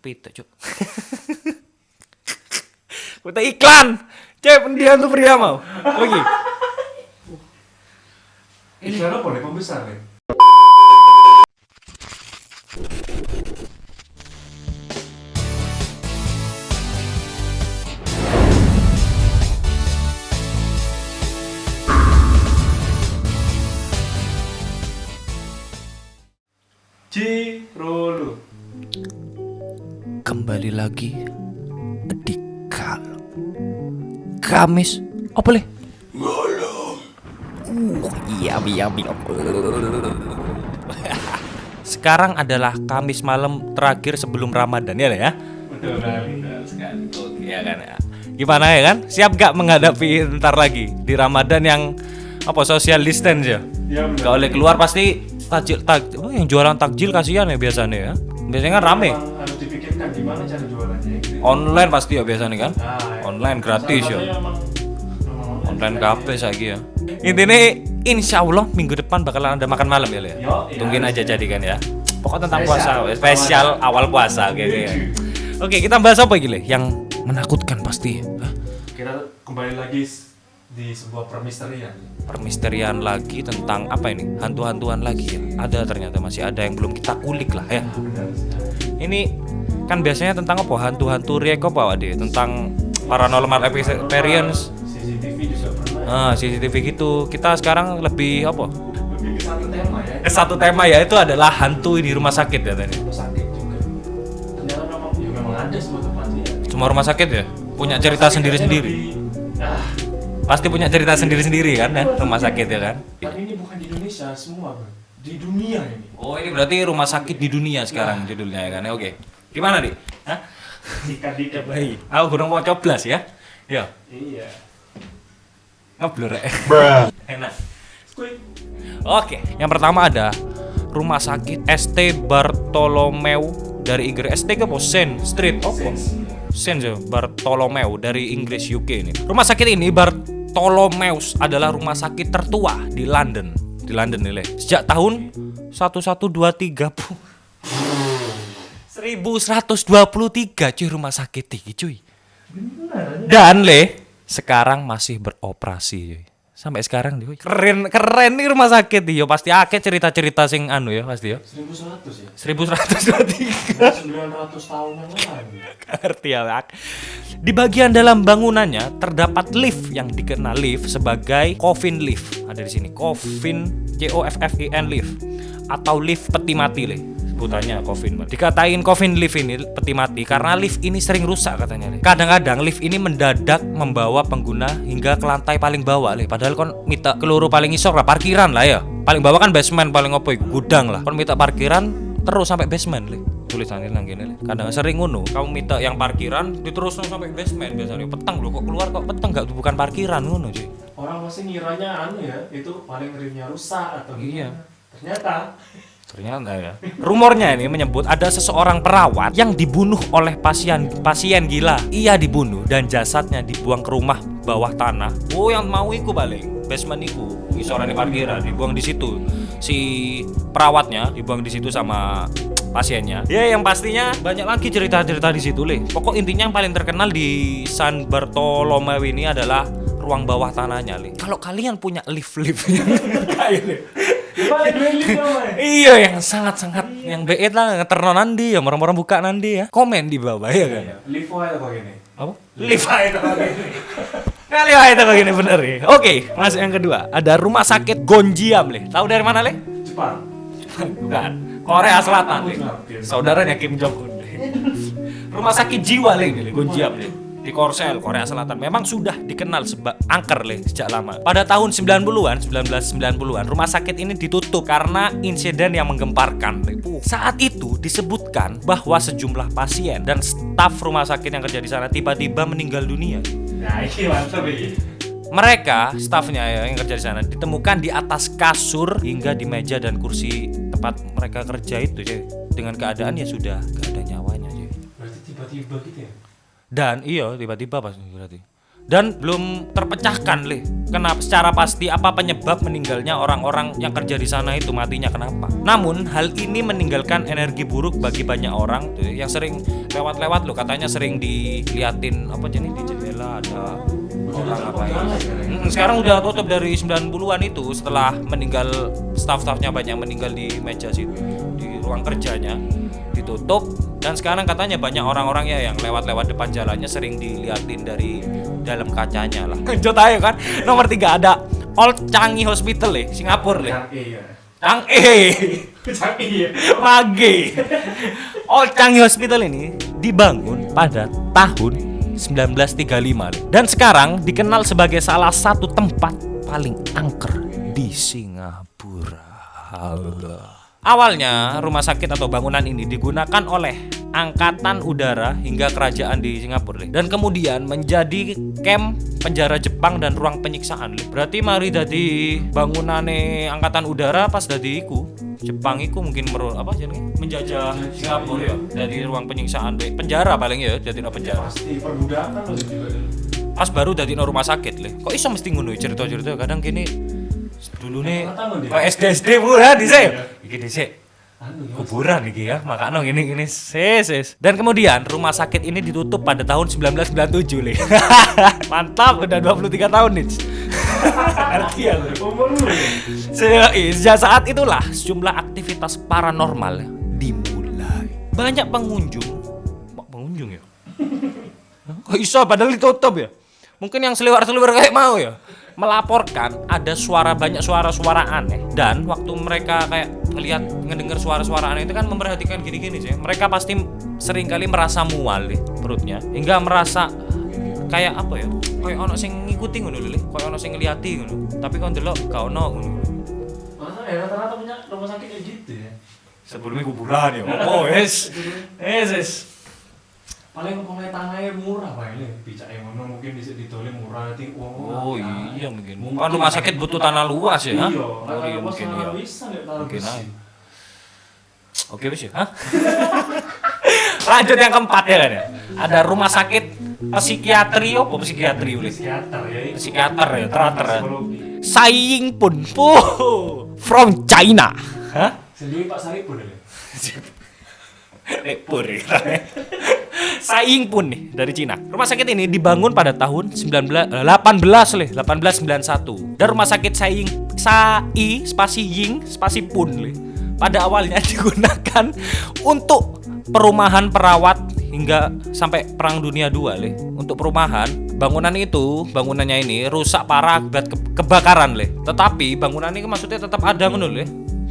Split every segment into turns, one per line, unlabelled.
Kepitek, Cuk. Kita iklan. Cep, dia tuh pria mau. Lagi.
Ini apa boleh pembesar kan? Cirolo.
Kembali lagi di Kamis. Apa le? Iya. Sekarang adalah Kamis malam terakhir sebelum Ramadan ya.
Betul sekali.
Oke ya kan ya. Gimana ya kan? Siap gak menghadapi ntar lagi di Ramadan yang social distance ya?
Iya benar.
Kalau keluar pasti takjil. Oh, yang jualan takjil kasihan ya biasanya ya. Biasanya kan rame.
Memang harus dipikirkan gimana cara jualannya.
Online pasti ya biasanya kan.
Nah, ya.
Online gratis ya.
Memang
Online cafe lagi ya. Intinya insya Allah minggu depan bakalan ada makan malam ya Le.
Yo, iya.
Tungguin aja jadi kan ya. Pokoknya tentang
Spesial.
puasa, spesial awal puasa gitu ya. Oke, kita bahas apa gile? Yang menakutkan pasti. Hah?
Kita kembali lagi di sebuah permisterian.
Permisterian lagi tentang apa ini? Hantu-hantuan lagi ya. Ada ternyata masih ada yang belum kita kulik lah ya.
Benar sekali.
Ini kan biasanya tentang apa? Hantu-hantu riek apa Ade? Tentang paranormal experience.
CCTV juga pernah.
CCTV gitu. Kita sekarang lebih apa?
Lebih ke satu tema ya.
Satu tema ya itu adalah hantu di rumah sakit ya tadi.
Rumah sakit juga. Ternyata memang ada sebuah tempatnya.
Semua rumah sakit ya punya cerita sendiri-sendiri. Pasti punya cerita sendiri-sendiri kan ya rumah sakit ya kan.
Tapi ini bukan di Indonesia semua, Bro. Di dunia ini.
Oh ini berarti rumah sakit di dunia sekarang judulnya ya kan. Oke. Gimana Di? Hah?
Dika-dika
Baik. Aku kurang mau coblos ya. Ya.
Iya.
Ngeblur ya. Enak.
Squid.
Oke, yang pertama ada Rumah Sakit St. Bartolomeu dari Inggris. ST apa? Saint Street apa? Saint Bartolomeu dari Inggris UK ini. Rumah sakit ini Bartolomeus adalah rumah sakit tertua di London. Di London nih, Le. Sejak tahun 1123 1123 cuy rumah sakit ini cuy.
Benar.
Dan Le sekarang masih beroperasi cuy. Sampai sekarang dia keren nih rumah sakit yo pasti akeh cerita-cerita sing anu ya pasti yo
1100 ya.
1123
900 tahun yang lalu.
ngerti ya Ak. Di bagian dalam bangunannya terdapat lift yang dikenal lift sebagai coffin lift. Ada di sini coffin COFFIN lift atau lift peti mati Le. Sebutannya coffin. Dikatain coffin lift ini peti mati karena lift ini sering rusak katanya Le. Kadang-kadang lift ini mendadak membawa pengguna hingga ke lantai paling bawah Le. Padahal kon minta keluru paling isor lah parkiran lah ya. Paling bawah kan basement paling opo gudang lah. Kon minta parkiran terus sampai basement Le. Tulisannya nang kene Le. Kadang sering ngono. Kamu minta yang parkiran diterusno sampai basement biasanya. Peteng lho kok keluar kok peteng gak bukan parkiran ngono cuy.
Orang masih ngiranya anu ya, itu paling rimnya rusak atau
Iya.
Ternyata
Ya. Rumornya ini menyebut ada seseorang perawat yang dibunuh oleh pasien gila. Ia dibunuh dan jasadnya dibuang ke rumah bawah tanah. Oh, yang mau iku balik basement iku. Isorane parkiran dibuang di situ. Si perawatnya dibuang di situ sama pasiennya. Ya, yang pastinya banyak lagi cerita-cerita di situ, Le. Pokok intinya yang paling terkenal di San Bartolomeu ini adalah ruang bawah tanahnya, Le. Kalau kalian punya lift kayak ini. Iya yang sangat-sangat yang beet lah ngeterno nandi ya orang-orang buka nandi ya komen di bawah ya kan
Livo aja kok gini.
apa Levi itu kali itu begini bener ya. Oke masuk yang kedua ada rumah sakit Gonjiam Le tahu dari mana Le
Jepang.
bukan Korea Selatan Le saudaranya Kim Jong Un Le rumah sakit jiwa Le ini Gonjiam Le di Korsel, Korea Selatan memang sudah dikenal sebagai angker Le sejak lama. Pada tahun 1990-an, rumah sakit ini ditutup karena insiden yang menggemparkan. Saat itu disebutkan bahwa sejumlah pasien dan staf rumah sakit yang kerja di sana tiba-tiba meninggal dunia.
Nah, ini mantap ini.
Mereka, stafnya yang kerja di sana ditemukan di atas kasur hingga di meja dan kursi tempat mereka kerja itu, cuy. Dengan keadaan ya sudah gak ada nyawanya, cuy.
Berarti tiba-tiba gitu ya.
Dan iya tiba-tiba pas berarti dan belum terpecahkan Le. Kenapa secara pasti apa penyebab meninggalnya orang-orang yang kerja di sana itu, matinya kenapa. Namun hal ini meninggalkan energi buruk bagi banyak orang tuh, yang sering lewat-lewat lo, katanya sering diliatin apa jenis di jendela ada orang ngapain. Sekarang udah tutup dari 90-an itu, setelah meninggal staff-staffnya banyak meninggal di meja situ, di ruang kerjanya ditutup. Dan sekarang katanya banyak orang-orang ya yang lewat-lewat depan jalannya sering diliatin dari dalam kacanya lah. Lanjut ayo kan. Nomor 3 ada Old Changi Hospital Singapura
Changi
Mage. Old Changi Hospital ini dibangun pada tahun 1935 dan sekarang dikenal sebagai salah satu tempat paling angker di Singapura. Awalnya rumah sakit atau bangunan ini digunakan oleh Angkatan Udara hingga kerajaan di Singapura dan kemudian menjadi camp penjara Jepang dan ruang penyiksaan. Berarti mari dadi bangunane Angkatan Udara pas dadi iku Jepang iku mungkin menjajah Singapura ya, dari ruang penyiksaan penjara paling ya, jadi penjara.
Pasti perbudakan loh juga.
Pas baru dadi rumah sakit kok iso mesti ngono cerita-cerita kadang gini. Dulu nih SD murah di sini. Iki dhisik. Kuburan iki ya, makanya gini ses. Dan kemudian rumah sakit ini ditutup pada tahun 1997 Le. Mantap, udah 23 tahun nih. Arti ya umur lu. Sejak saat itulah sejumlah aktivitas paranormal dimulai. Banyak pengunjung ya. Kok iso padahal ditutup ya? Mungkin yang seliwar-seliwar kayak mau ya, melaporkan ada banyak suara-suara aneh. Dan waktu mereka kayak ngedengar suara-suara aneh itu kan memperhatikan gini-gini sih. Mereka pasti sering kali merasa mual perutnya, hingga merasa kayak apa ya? Kayak ono sing ngikuti ngono lho, kayak ono sing ngliati ngono. Tapi kon delok gak ono ngono.
Masa ya rata-rata punya rumah sakit kayak gitu ya.
Sebelumnya kuburan ya. Oh, yes.
Paling tanahnya murah Pak ini. Bicak yang ngono mungkin bisa ditolong murah nanti.
Oh iya mungkin. Kan rumah sakit butuh tanah luas ya.
Iya,
iya mungkin ya.
Bisa enggak taruh
mungkin
besi.
Oke wis ya. Lanjut yang keempat ya kan ya. Ada rumah sakit psikiatri Psikiater ya, teratur. Saying Pun from China. Hah?
Sendiri Pak Saripun ya.
Saying Pun nih dari Cina. Rumah sakit ini dibangun pada tahun 1891 dan rumah sakit Saying Pun pada awalnya digunakan untuk perumahan perawat hingga sampai Perang Dunia II Untuk perumahan, bangunannya ini rusak parah akibat kebakaran Tetapi bangunan ini maksudnya tetap ada ngono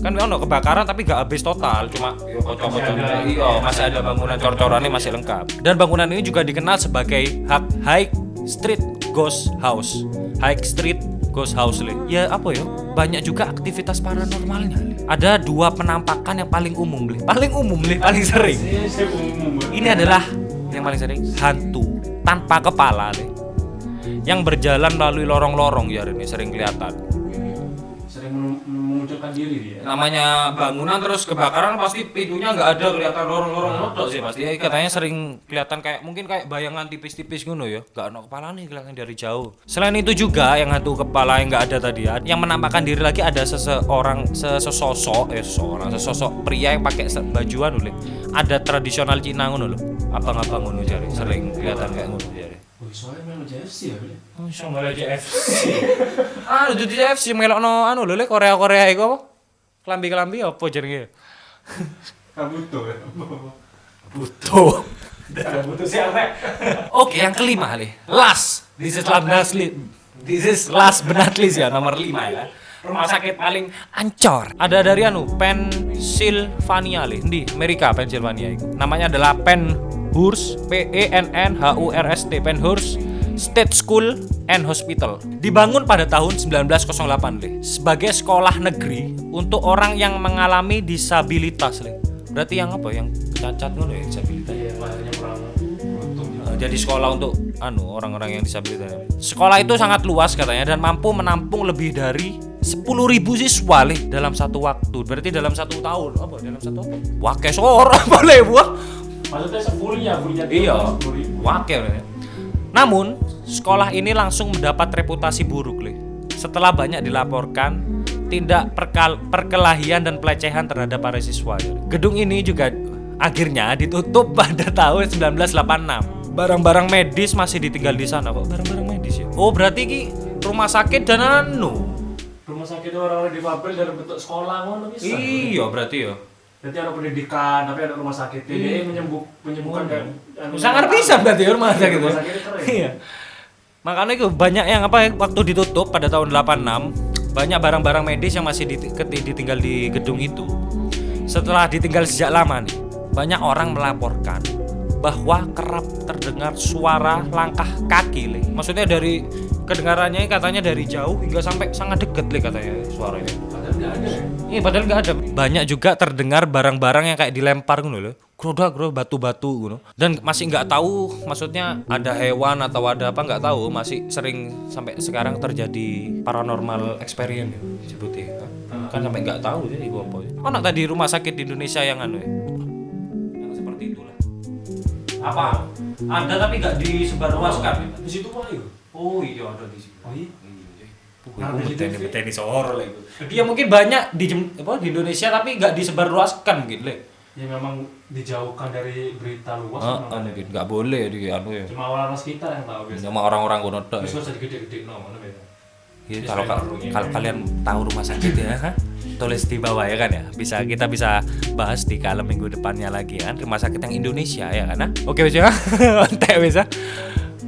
Kan ono kebakaran tapi gak habis total, cuma masih ada bangunan cor-corannya masih lengkap. Dan bangunan ini juga dikenal sebagai High Street Ghost House. Ya apa ya? Banyak juga aktivitas paranormalnya. Ada 2 penampakan yang paling umum, paling sering. Ini adalah yang paling sering, hantu tanpa kepala yang berjalan melalui lorong-lorong ya, ini sering kelihatan.
Memunculkan diri dia.
Namanya bangunan terus kebakaran pasti pintunya nggak ada, kelihatan lorong-lorong lotok sih pasti. Katanya sering kelihatan kayak mungkin kayak bayangan tipis-tipis ngono ya. Nggak ada kepala nih, kelihatan dari jauh. Selain itu juga yang hantu kepala yang nggak ada tadi ya, yang menampakkan diri lagi ada sesosok pria yang pakai bajuan loh. Ada tradisional Cina ngono loh. Abang-abang ngono jare sering kelihatan kayak ngono jare.
Soalnya memang JFC ya,
Oh, iso melok JFC. Jadi JFC melokno lho Korea iku apa? Klambi-klambi apa jenenge?
Kabuto ya.
Butuh.
Kabuto siapa?
Oke, yang kelima last. This is last but not least ya, nomor 5 ya. Rumah sakit paling ancor. Ada dari Pennsylvania di Amerika, Pennsylvania itu. Namanya adalah Penhurst State School and Hospital. Dibangun pada tahun 1908 sebagai sekolah negeri untuk orang yang mengalami disabilitas Berarti yang apa? Yang cacat ngono ya, disabilitas.
Iya, bahasanya kurang beruntung.
Jadi sekolah untuk orang-orang yang disabilitas. Sekolah itu sangat luas katanya dan mampu menampung lebih dari 10.000 siswa dalam satu waktu. Berarti dalam 1 tahun. Apa? Dalam 1 tahun? Wakil seorang boleh buah.
Maksudnya sefullnya
Iya. Wakil. Namun, sekolah ini langsung mendapat reputasi buruk, Le. Setelah banyak dilaporkan tindak perkelahian dan pelecehan terhadap para siswa. Gedung ini juga akhirnya ditutup pada tahun 1986. Barang-barang medis masih ditinggal di sana kok. Barang-barang medis ya. Oh, berarti ki rumah sakit dan
Rumah sakit orang-orang difabel dalam bentuk sekolah ngono bisa.
iya, berarti ya.
Berarti ada pendidikan, tapi ada rumah sakit. Jadi menyembuhkan kan.
Sangat bisa berarti ya rumah sakit.
Rumah sakit itu keren.
Iya. Makanya itu banyak yang waktu ditutup pada tahun 86, banyak barang-barang medis yang masih ditinggal di gedung itu. Setelah ditinggal sejak lama nih, banyak orang melaporkan bahwa kerap terdengar suara langkah kaki, Le. Maksudnya dari kedengarannya katanya dari jauh hingga sampai sangat dekat, Le, katanya suaranya.
Padahal nggak ada.
Iya, padahal nggak ada. Banyak juga terdengar barang-barang yang kayak dilempar gitu loh. Grodak, batu-batu gitu. Dan masih nggak tahu, maksudnya ada hewan atau ada apa nggak tahu. Masih sering sampai sekarang terjadi paranormal experience ya, sebutnya. Kan sampai nggak tahu jadi gua apa. Oh, nak tadi rumah sakit di Indonesia yang anu ya. Yang seperti itulah. Apa? Ada tapi nggak disebarluaskan.
Di situ Pak ya.
Oh iya, ada di sini.
Oh iya.
Nah, beteni soro lah itu. Dia mungkin banyak di Indonesia tapi nggak disebarluaskan mungkin, Le.
Ya memang dijauhkan dari berita luas.
Mungkin nggak boleh di anu ya.
Cuma orang kita yang tahu biasa.
Sama orang-orang kono tok.
Terus usah gede-gede no, mana beda.
Ya, kalau kalian tahu rumah sakit ya, tulis di bawah ya kan ya. Kita bisa bahas di kalem minggu depannya lagi kan. Rumah sakit yang Indonesia ya kan. Oke bisa. Ontek bisa.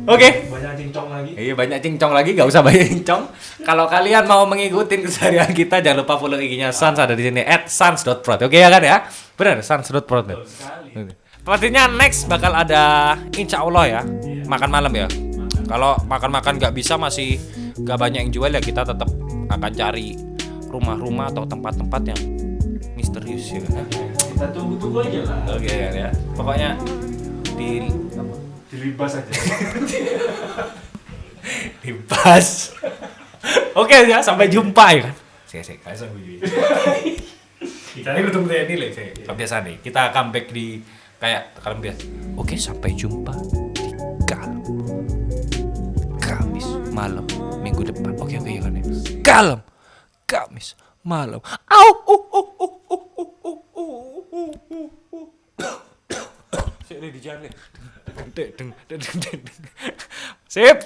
Oke.
Banyak cincong lagi.
Iya, banyak cincong lagi, gak usah banyak cincong. Kalau kalian mau mengikuti keseharian kita, jangan lupa follow IG-nya Sans, ada di sini @sans.prod. Oke ya kan ya? Benar, sans.prod. Pastinya next bakal ada insya Allah ya, makan malam ya. Kalau makan-makan gak bisa, masih gak banyak yang jual ya, kita tetap akan cari rumah-rumah atau tempat-tempat yang misterius ya kan.
Kita tunggu-tunggu aja lah.
Oke kan ya. Pokoknya
Dilibas aja.
Dibahas. Oke ya, sampai jumpa ya kan. Sik kayak sampai kita ini ketemu ini lah, kebiasaan nih. Kita comeback di kayak kalem biasa. Oke, sampai jumpa di kalem Kamis malam minggu depan. Oke ya kan ya. Kalem Kamis malam. Au. Sik di jalan. Sip.